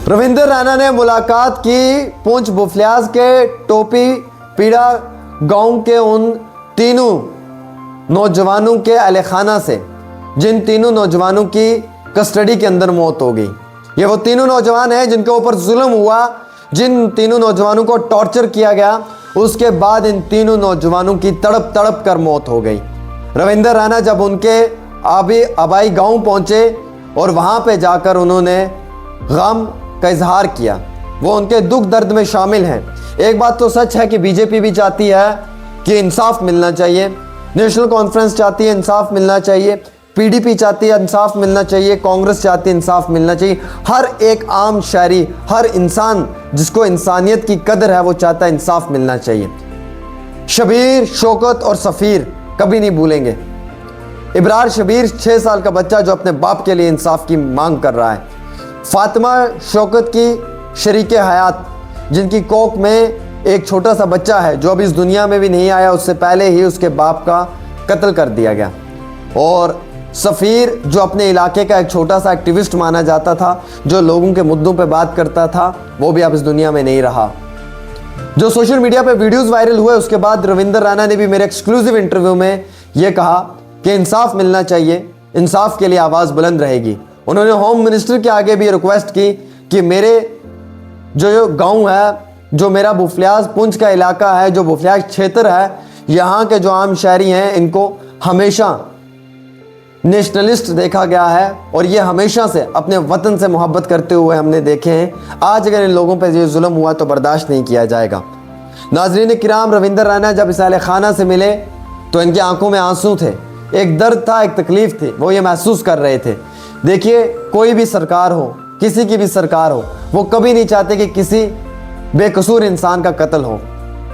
रविंदर रैना ने मुलाकात की पुंछ बुफलियाज के टोपी पीड़ा गांव के उन तीनों नौजवानों के अहलखाना से, जिन तीनों नौजवानों की कस्टडी के अंदर मौत हो गई। ये वो तीनों नौजवान हैं जिनके ऊपर जुल्म हुआ, जिन तीनों नौजवानों को टॉर्चर किया गया। उसके बाद इन तीनों नौजवानों की तड़प तड़प कर मौत हो गई। रविंदर रैना जब उनके आबाई गांव पहुंचे और वहां पे जाकर उन्होंने गम का इजहार किया, वो उनके दुख दर्द में शामिल हैं। एक बात तो सच है कि बीजेपी भी चाहती है कि इंसाफ मिलना चाहिए, नेशनल कॉन्फ्रेंस चाहती है इंसाफ मिलना चाहिए, पीडीपी चाहती है इंसाफ मिलना चाहिए, कांग्रेस चाहती है इंसाफ मिलना चाहिए। हर एक आम शहरी, हर इंसान जिसको इंसानियत की कदर है वो चाहता है इंसाफ मिलना चाहिए। शबीर, शौकत और सफ़ीर कभी नहीं भूलेंगे। इब्रार शबीर 6 साल का बच्चा जो अपने बाप के लिए इंसाफ की मांग कर रहा है। फातिमा शौकत की शरीके हयात जिनकी कोख में एक छोटा सा बच्चा है जो अभी इस दुनिया में भी नहीं आया, उससे पहले ही उसके बाप का कत्ल कर दिया गया। और सफ़ीर जो अपने इलाके का एक छोटा सा एक्टिविस्ट माना जाता था, जो लोगों के मुद्दों पे बात करता था, वो भी अब इस दुनिया में नहीं रहा। जो सोशल मीडिया पे वीडियोस वायरल हुए उसके बाद रविंदर रैना ने भी मेरे एक्सक्लूसिव इंटरव्यू में ये कहा कि इंसाफ मिलना चाहिए, इंसाफ के लिए आवाज़ बुलंद रहेगी। उन्होंने होम मिनिस्टर के आगे भी रिक्वेस्ट की कि मेरे जो गांव है, जो मेरा बुफलियाज पुंछ का इलाका है, जो बुफलियाज क्षेत्र है, यहाँ के जो आम शहरी हैं इनको हमेशा नेशनलिस्ट देखा गया है और ये हमेशा से अपने वतन से मोहब्बत करते हुए हमने देखे हैं। आज अगर इन लोगों पर ये जुल्म हुआ तो बर्दाश्त नहीं किया जाएगा। नाजरीन किराम, रविंदर रैना जब इस अहलखाना से मिले तो इनकी आंखों में आंसू थे, एक दर्द था, एक तकलीफ थी, वो ये महसूस कर रहे थे। देखिए, कोई भी सरकार हो, किसी की भी सरकार हो, वो कभी नहीं चाहते कि किसी बेकसूर इंसान का कत्ल हो।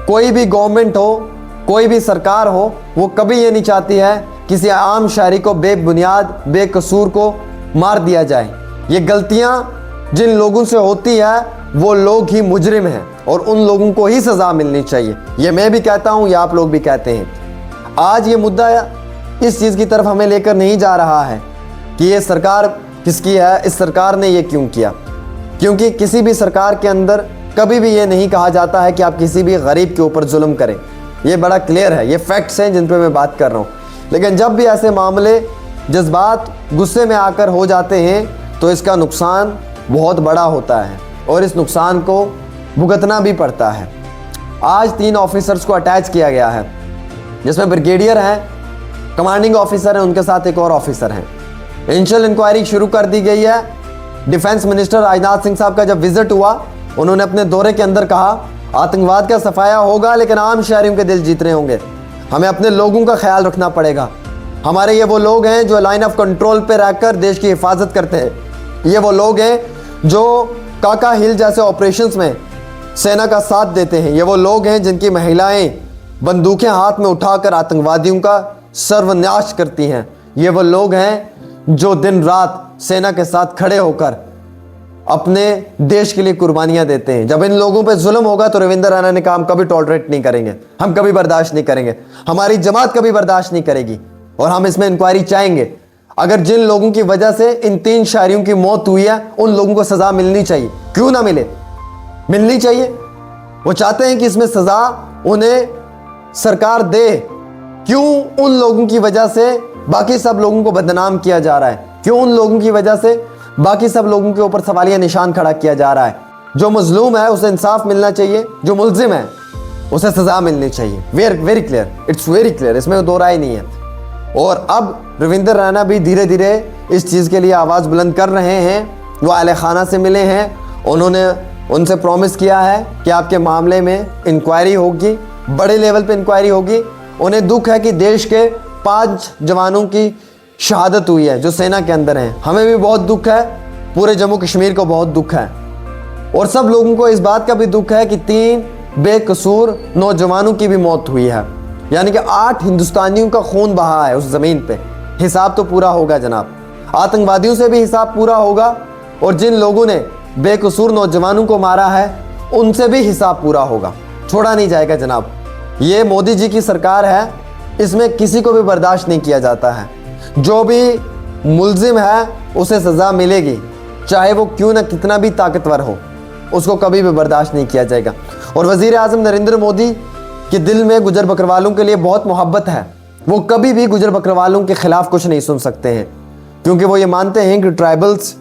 कोई भी गवर्नमेंट हो, कोई भी सरकार हो, वो कभी ये नहीं चाहती है किसी आम शहरी को बेबुनियाद, बेकसूर को मार दिया जाए। ये गलतियाँ जिन लोगों से होती है वो लोग ही मुजरिम हैं और उन लोगों को ही सज़ा मिलनी चाहिए। ये मैं भी कहता हूँ, या आप लोग भी कहते हैं। आज ये मुद्दा इस चीज़ की तरफ हमें लेकर नहीं जा रहा है कि ये सरकार किसकी है, इस सरकार ने ये क्यों किया, क्योंकि किसी भी सरकार के अंदर कभी भी ये नहीं कहा जाता है कि आप किसी भी गरीब के ऊपर जुल्म करें। ये बड़ा क्लियर है, ये फैक्ट्स हैं जिन पे मैं बात कर रहा हूँ। लेकिन जब भी ऐसे मामले जज्बात गुस्से में आकर हो जाते हैं तो इसका नुकसान बहुत बड़ा होता है और इस नुकसान को भुगतना भी पड़ता है। आज 3 ऑफिसर्स को अटैच किया गया है, जिसमें ब्रिगेडियर हैं, कमांडिंग ऑफिसर हैं, उनके साथ एक और ऑफिसर हैं। इनिशियल इंक्वायरी शुरू कर दी गई है। डिफेंस मिनिस्टर राजनाथ सिंह साहब का जब विजिट हुआ, उन्होंने अपने दौरे के अंदर कहा आतंकवाद का सफाया होगा लेकिन आम शहरियों के दिल जीतने होंगे। हमें अपने लोगों का ख्याल रखना पड़ेगा। हमारे ये वो लोग हैं जो लाइन ऑफ कंट्रोल पे रहकर देश की हिफाजत करते हैं। ये वो लोग हैं जो काका हिल जैसे ऑपरेशंस में सेना का साथ देते हैं। ये वो लोग हैं जिनकी महिलाएं बंदूकें हाथ में उठाकर आतंकवादियों का सर्वनाश करती हैं। ये वो लोग हैं जो दिन रात सेना के साथ खड़े होकर अपने देश के लिए कुर्बानियां देते हैं। जब इन लोगों पे जुल्म होगा तो रविंदर रैना ने कहा हम कभी टॉलरेट नहीं करेंगे, हम कभी बर्दाश्त नहीं करेंगे, हमारी जमात कभी बर्दाश्त नहीं करेगी और हम इसमें इंक्वायरी चाहेंगे। अगर जिन लोगों की वजह से इन 3 शहरियों की मौत हुई है उन लोगों को सजा मिलनी चाहिए। क्यों ना मिले, मिलनी चाहिए। वो चाहते हैं कि इसमें सजा उन्हें सरकार दे। क्यों उन लोगों की वजह से बाकी सब लोगों को बदनाम किया जा रहा है? क्यों उन लोगों की वजह से बाकी सब लोगों के ऊपर सवालिया निशान खड़ा किया जा रहा है? जो मजलूम है उसे इंसाफ मिलना चाहिए, जो मुल्जिम है उसे सजा मिलनी चाहिए। Very clear, it's very clear, इसमें दो राय नहीं है। और अब रविंदर रैना भी धीरे धीरे इस चीज़ के लिए आवाज़ बुलंद कर रहे हैं। वो अहलखाना से मिले हैं, उन्होंने उनसे प्रॉमिस किया है कि आपके मामले में इंक्वायरी होगी, बड़े लेवल पे इंक्वायरी होगी। उन्हें दुख है कि देश के 5 जवानों की शहादत हुई है जो सेना के अंदर हैं। हमें भी बहुत दुख है, पूरे जम्मू कश्मीर को बहुत दुख है और सब लोगों को इस बात का भी दुख है कि 3 बेकसूर नौजवानों की भी मौत हुई है। यानी कि 8 हिंदुस्तानियों का खून बहा है उस ज़मीन पे। हिसाब तो पूरा होगा जनाब, आतंकवादियों से भी हिसाब पूरा होगा और जिन लोगों ने बेकसूर नौजवानों को मारा है उनसे भी हिसाब पूरा होगा, छोड़ा नहीं जाएगा जनाब। ये मोदी जी की सरकार है, इसमें किसी को भी बर्दाश्त नहीं किया जाता है। जो भी मुल्जिम है उसे सज़ा मिलेगी। चाहे वो क्यों ना कितना भी ताकतवर हो, उसको कभी भी बर्दाश्त नहीं किया जाएगा। और वज़ीर आज़म नरेंद्र मोदी के दिल में गुजर बकरवालों के लिए बहुत मोहब्बत है। वो कभी भी गुजर बकरवालों के खिलाफ कुछ नहीं सुन सकते हैं, क्योंकि वो ये मानते हैं कि ट्राइबल्स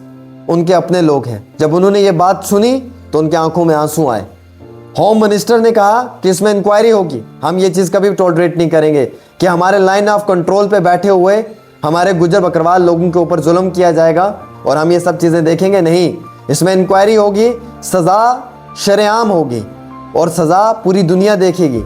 उनके अपने लोग हैं। जब उन्होंने ये बात सुनी तो उनकी आंखों में आंसू आए। होम मिनिस्टर ने कहा कि इसमें इंक्वायरी होगी, हम ये चीज़ कभी टॉलरेट नहीं करेंगे कि हमारे लाइन ऑफ कंट्रोल पे बैठे हुए हमारे गुजर बकरवाल लोगों के ऊपर जुल्म किया जाएगा और हम ये सब चीज़ें देखेंगे नहीं। इसमें इंक्वायरी होगी, सज़ा शरेआम होगी और सज़ा पूरी दुनिया देखेगी,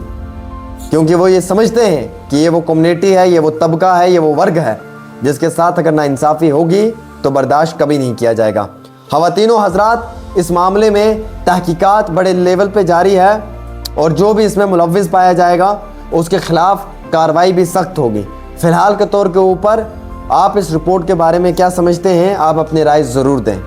क्योंकि वो ये समझते हैं कि ये वो कम्युनिटी है, ये वो तबका है, ये वो वर्ग है जिसके साथ अगर नाइंसाफ़ी होगी तो बर्दाश्त कभी नहीं किया जाएगा। ख़वातीनो हज़रात, इस मामले में तहकीकात बड़े लेवल पे जारी है और जो भी इसमें मुलव्विस पाया जाएगा उसके खिलाफ कार्रवाई भी सख्त होगी। फ़िलहाल के तौर के ऊपर आप इस रिपोर्ट के बारे में क्या समझते हैं, आप अपनी राय ज़रूर दें।